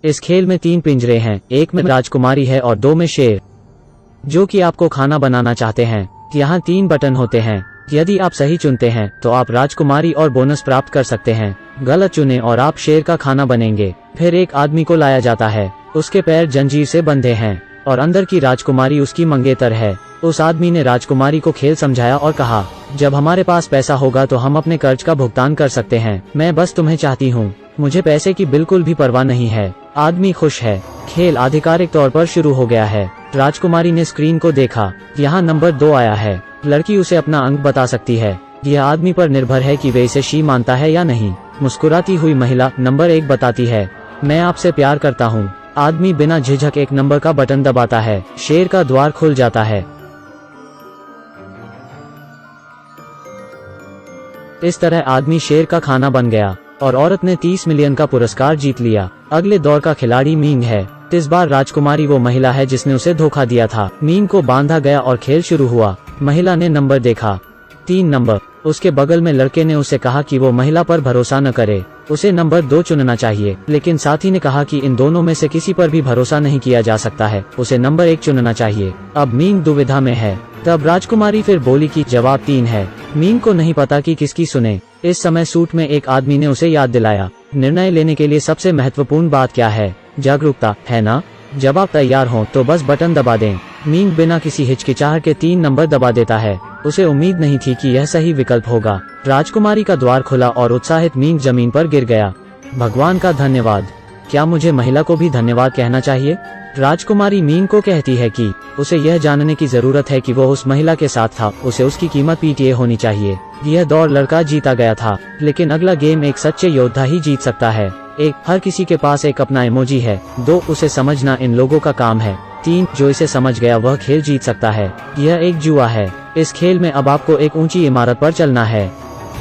इस खेल में 3 पिंजरे हैं, एक में राजकुमारी है और 2 में शेर, जो कि आपको खाना बनाना चाहते हैं। यहाँ 3 बटन होते हैं। यदि आप सही चुनते हैं तो आप राजकुमारी और बोनस प्राप्त कर सकते हैं। गलत चुने और आप शेर का खाना बनेंगे। फिर एक आदमी को लाया जाता है, उसके पैर जंजीर से बंधे हैं और अंदर की राजकुमारी उसकी मंगेतर है। उस आदमी ने राजकुमारी को खेल समझाया और कहा, जब हमारे पास पैसा होगा तो हम अपने कर्ज का भुगतान कर सकते हैं। मैं बस तुम्हें चाहती हूँ, मुझे पैसे की बिल्कुल भी परवाह नहीं है। आदमी खुश है। खेल आधिकारिक तौर पर शुरू हो गया है। राजकुमारी ने स्क्रीन को देखा, यहाँ नंबर 2 आया है। लड़की उसे अपना अंक बता सकती है। यह आदमी पर निर्भर है कि वे इसे शी मानता है या नहीं। मुस्कुराती हुई महिला नंबर 1 बताती है, मैं आपसे प्यार करता हूँ। आदमी बिना झिझक 1 नंबर का बटन दबाता है। शेर का द्वार खुल जाता है। इस तरह आदमी शेर का खाना बन गया और औरत ने 30 मिलियन का पुरस्कार जीत लिया। अगले दौर का खिलाड़ी मींग है। इस बार राजकुमारी वो महिला है जिसने उसे धोखा दिया था। मींग को बांधा गया और खेल शुरू हुआ। महिला ने नंबर देखा, 3 नंबर। उसके बगल में लड़के ने उसे कहा कि वो महिला पर भरोसा न करे, उसे नंबर 2 चुनना चाहिए। लेकिन साथी ने कहा कि इन दोनों में से किसी पर भी भरोसा नहीं किया जा सकता है, उसे नंबर 1 चुनना चाहिए। अब मींग दुविधा में है। तब राजकुमारी फिर बोली कि जवाब 3 है। मींग को नहीं पता कि किसकी सुने। इस समय सूट में एक आदमी ने उसे याद दिलाया, निर्णय लेने के लिए सबसे महत्वपूर्ण बात क्या है? जागरूकता, है ना? जब आप तैयार हों तो बस बटन दबा दें। मींग बिना किसी हिचकिचाहट के 3 नंबर दबा देता है। उसे उम्मीद नहीं थी कि यह सही विकल्प होगा। राजकुमारी का द्वार खुला और उत्साहित मींग जमीन पर गिर गया। भगवान का धन्यवाद। क्या मुझे महिला को भी धन्यवाद कहना चाहिए? राजकुमारी मींग को कहती है कि उसे यह जानने की जरूरत है कि वो उस महिला के साथ था। उसे उसकी कीमत पीटीए होनी चाहिए। यह दौड़ लड़का जीता गया था, लेकिन अगला गेम एक सच्चे योद्धा ही जीत सकता है। 1. हर किसी के पास एक अपना इमोजी है। 2. उसे समझना इन लोगों का काम है। 3. जो इसे समझ गया वह खेल जीत सकता है। यह एक जुआ है। इस खेल में अब आपको एक ऊंची इमारत पर चलना है।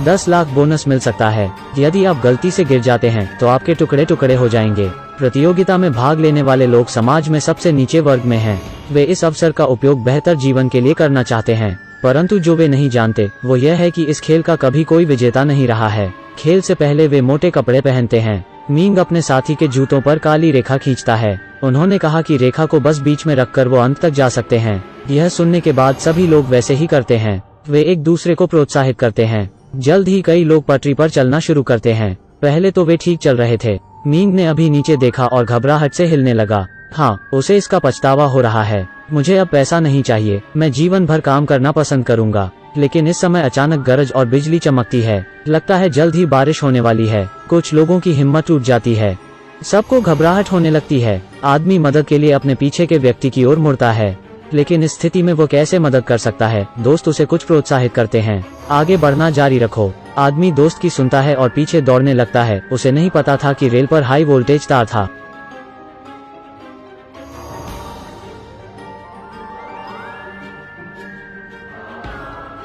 10 लाख बोनस मिल सकता है। यदि आप गलती से गिर जाते हैं तो आपके टुकड़े टुकड़े हो जाएंगे। प्रतियोगिता में भाग लेने वाले लोग समाज में सबसे नीचे वर्ग में हैं। वे इस अवसर का उपयोग बेहतर जीवन के लिए करना चाहते हैं, परंतु जो वे नहीं जानते वो यह है कि इस खेल का कभी कोई विजेता नहीं रहा है। खेल से पहले वे मोटे कपड़े पहनते हैं। मींग अपने साथी के जूतों पर काली रेखा खींचता है। उन्होंने कहा कि रेखा को बस बीच में रखकर वो अंत तक जा सकते हैं। यह सुनने के बाद सभी लोग वैसे ही करते हैं। वे एक दूसरे को प्रोत्साहित करते हैं। जल्द ही कई लोग पटरी पर चलना शुरू करते हैं। पहले तो वे ठीक चल रहे थे। मींग ने अभी नीचे देखा और घबराहट से हिलने लगा। हाँ, उसे इसका पछतावा हो रहा है। मुझे अब पैसा नहीं चाहिए, मैं जीवन भर काम करना पसंद करूंगा। लेकिन इस समय अचानक गरज और बिजली चमकती है। लगता है जल्द ही बारिश होने वाली है। कुछ लोगों की हिम्मत टूट जाती है। सबको घबराहट होने लगती है। आदमी मदद के लिए अपने पीछे के व्यक्ति की ओर मुड़ता है, लेकिन इस स्थिति में वो कैसे मदद कर सकता है? दोस्त उसे कुछ प्रोत्साहित करते हैं। आगे बढ़ना जारी रखो। आदमी दोस्त की सुनता है और पीछे दौड़ने लगता है। उसे नहीं पता था कि रेल पर हाई वोल्टेज तार था।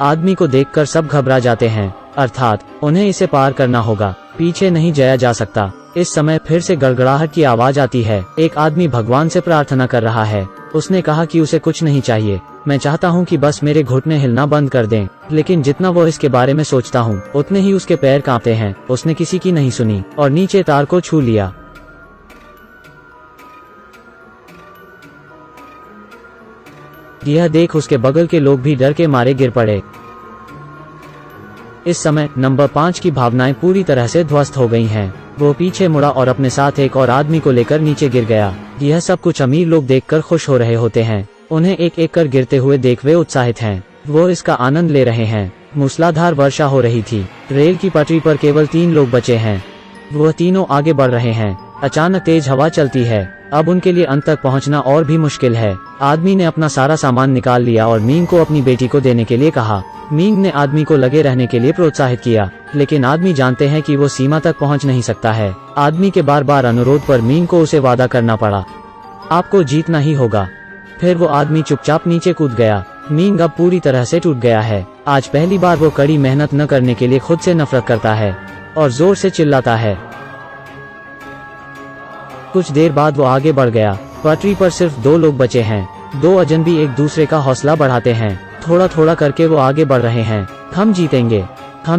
आदमी को देखकर सब घबरा जाते हैं, अर्थात उन्हें इसे पार करना होगा। पीछे नहीं जाया जा सकता। इस समय फिर से गड़गड़ाहट की आवाज आती है। एक आदमी भगवान से प्रार्थना कर रहा है। उसने कहा कि उसे कुछ नहीं चाहिए। मैं चाहता हूँ कि बस मेरे घुटने हिलना बंद कर दें। लेकिन जितना वो इसके बारे में सोचता हूँ उतने ही उसके पैर कांपते हैं। उसने किसी की नहीं सुनी और नीचे तार को छू लिया। यह देख उसके बगल के लोग भी डर के मारे गिर पड़े। इस समय नंबर 5 की भावनाएं पूरी तरह से ध्वस्त हो गई हैं। वो पीछे मुड़ा और अपने साथ एक और आदमी को लेकर नीचे गिर गया। यह सब कुछ अमीर लोग देखकर खुश हो रहे होते हैं। उन्हें एक एक कर गिरते हुए देख वे उत्साहित हैं। वो इसका आनंद ले रहे हैं। मूसलाधार वर्षा हो रही थी। रेल की पटरी पर केवल 3 लोग बचे हैं। वह तीनों आगे बढ़ रहे हैं। अचानक तेज हवा चलती है। अब उनके लिए अंत तक पहुंचना और भी मुश्किल है। आदमी ने अपना सारा सामान निकाल लिया और मींग को अपनी बेटी को देने के लिए कहा। मींग ने आदमी को लगे रहने के लिए प्रोत्साहित किया, लेकिन आदमी जानते हैं कि वो सीमा तक पहुंच नहीं सकता है। आदमी के बार बार अनुरोध पर मींग को उसे वादा करना पड़ा, आपको जीतना ही होगा। फिर वो आदमी चुपचाप नीचे कूद गया। मींग अब पूरी तरह से टूट गया है। आज पहली बार वो कड़ी मेहनत न करने के लिए खुद से नफरत करता है और जोर से चिल्लाता है। कुछ देर बाद वो आगे बढ़ गया। पटरी पर सिर्फ 2 लोग बचे हैं। 2 अजनबी एक दूसरे का हौसला बढ़ाते हैं। थोड़ा थोड़ा करके वो आगे बढ़ रहे हैं। हम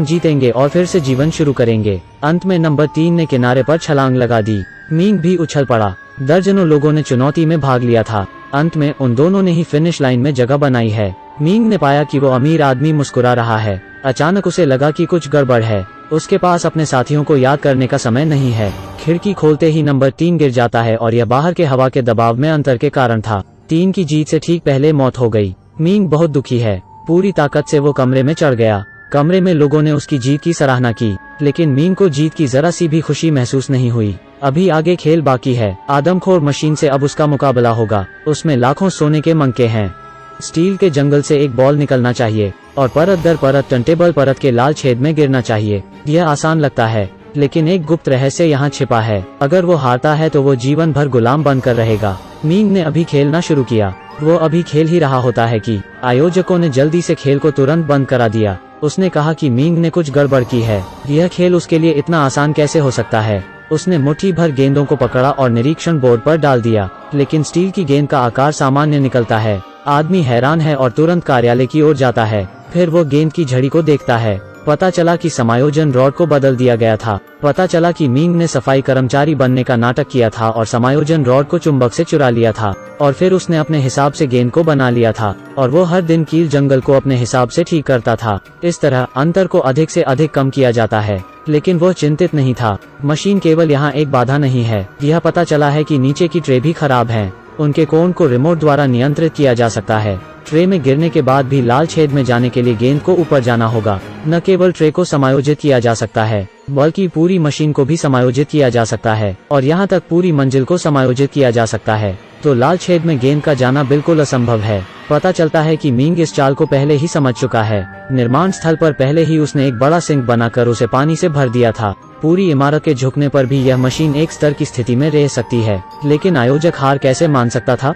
जीतेंगे और फिर से जीवन शुरू करेंगे। अंत में नंबर 3 ने किनारे पर छलांग लगा दी। मींग भी उछल पड़ा। दर्जनों लोगों ने चुनौती में भाग लिया था। अंत में उन दोनों ने ही फिनिश लाइन में जगह बनाई है। मींग ने पाया कि वो अमीर आदमी मुस्कुरा रहा है। अचानक उसे लगा कि कुछ गड़बड़ है। उसके पास अपने साथियों को याद करने का समय नहीं है। खिड़की खोलते ही नंबर 3 गिर जाता है और यह बाहर के हवा के दबाव में अंतर के कारण था। 3 की जीत से ठीक पहले मौत हो गई। मींग बहुत दुखी है। पूरी ताकत से वो कमरे में चढ़ गया। कमरे में लोगों ने उसकी जीत की सराहना की, लेकिन मींग को जीत की जरा सी भी खुशी महसूस नहीं हुई। अभी आगे खेल बाकी है। आदमखोर मशीन से अब उसका मुकाबला होगा। उसमें लाखों सोने के मंके हैं। स्टील के जंगल से एक बॉल निकलना चाहिए और परत दर परत टर्नटेबल परत के लाल छेद में गिरना चाहिए। यह आसान लगता है, लेकिन एक गुप्त रहस्य यहाँ छिपा है। अगर वो हारता है तो वो जीवन भर गुलाम बनकर रहेगा। मींग ने अभी खेलना शुरू किया। वो अभी खेल ही रहा होता है कि आयोजकों ने जल्दी से खेल को तुरंत बंद करा दिया। उसने कहा कि मींग ने कुछ गड़बड़ की है। यह खेल उसके लिए इतना आसान कैसे हो सकता है। उसने मुट्ठी भर गेंदों को पकड़ा और निरीक्षण बोर्ड पर डाल दिया, लेकिन स्टील की गेंद का आकार सामान्य निकलता है। आदमी हैरान है और तुरंत कार्यालय की ओर जाता है। फिर वो गेंद की झड़ी को देखता है। पता चला कि समायोजन रॉड को बदल दिया गया था। पता चला कि मींग ने सफाई कर्मचारी बनने का नाटक किया था और समायोजन रॉड को चुंबक से चुरा लिया था, और फिर उसने अपने हिसाब से गेंद को बना लिया था और वो हर दिन कील जंगल को अपने हिसाब से ठीक करता था। इस तरह अंतर को अधिक से अधिक कम किया जाता है, लेकिन वो चिंतित नहीं था। मशीन केवल यहाँ एक बाधा नहीं है। यह पता चला है कि नीचे की ट्रे भी खराब है। उनके कोण को रिमोट द्वारा नियंत्रित किया जा सकता है। ट्रे में गिरने के बाद भी लाल छेद में जाने के लिए गेंद को ऊपर जाना होगा। न केवल ट्रे को समायोजित किया जा सकता है, बल्कि पूरी मशीन को भी समायोजित किया जा सकता है, और यहाँ तक पूरी मंजिल को समायोजित किया जा सकता है। तो लाल छेद में गेंद का जाना बिल्कुल असंभव है। पता चलता है कि मींग इस चाल को पहले ही समझ चुका है। निर्माण स्थल पर पहले ही उसने एक बड़ा सिंक बनाकर उसे पानी से भर दिया था। पूरी इमारत के झुकने पर भी यह मशीन एक स्तर की स्थिति में रह सकती है। लेकिन आयोजक हार कैसे मान सकता था।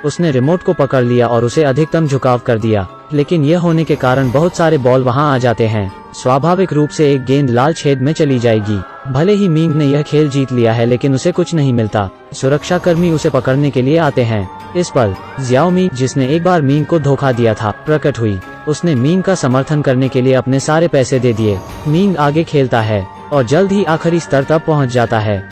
उसने रिमोट को पकड़ लिया और उसे अधिकतम झुकाव कर दिया, लेकिन यह होने के कारण बहुत सारे बॉल वहां आ जाते हैं। स्वाभाविक रूप से एक गेंद लाल छेद में चली जाएगी। भले ही मींग ने यह खेल जीत लिया है, लेकिन उसे कुछ नहीं मिलता। सुरक्षाकर्मी उसे पकड़ने के लिए आते हैं। इस पल जियाओमी, जिसने एक बार मींग को धोखा दिया था, प्रकट हुई। उसने मींग का समर्थन करने के लिए अपने सारे पैसे दे दिए। मींग आगे खेलता है और जल्द ही आखिरी स्तर तक पहुंच जाता है।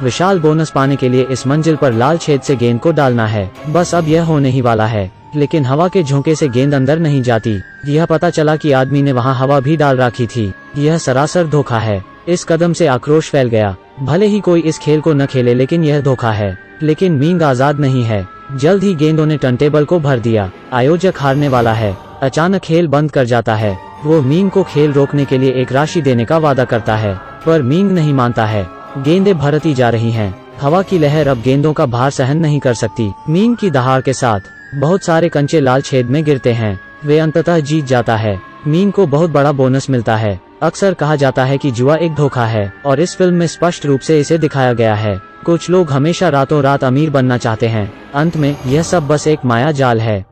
विशाल बोनस पाने के लिए इस मंजिल पर लाल छेद से गेंद को डालना है। बस अब यह होने ही वाला है, लेकिन हवा के झोंके से गेंद अंदर नहीं जाती। यह पता चला कि आदमी ने वहां हवा भी डाल रखी थी। यह सरासर धोखा है। इस कदम से आक्रोश फैल गया। भले ही कोई इस खेल को न खेले, लेकिन यह धोखा है। लेकिन मींग आजाद नहीं है। जल्द ही गेंदों ने टर्नटेबल को भर दिया। आयोजक हारने वाला है। अचानक खेल बंद कर जाता है। वो मींग को खेल रोकने के लिए एक राशि देने का वादा करता है, पर मींग नहीं मानता है। गेंदें भरती जा रही हैं। हवा की लहर अब गेंदों का भार सहन नहीं कर सकती। मींग की दहाड़ के साथ बहुत सारे कंचे लाल छेद में गिरते हैं। वे अंततः जीत जाता है। मींग को बहुत बड़ा बोनस मिलता है। अक्सर कहा जाता है कि जुआ एक धोखा है, और इस फिल्म में स्पष्ट रूप से इसे दिखाया गया है। कुछ लोग हमेशा रातों रात अमीर बनना चाहते हैं। अंत में यह सब बस एक माया जाल है।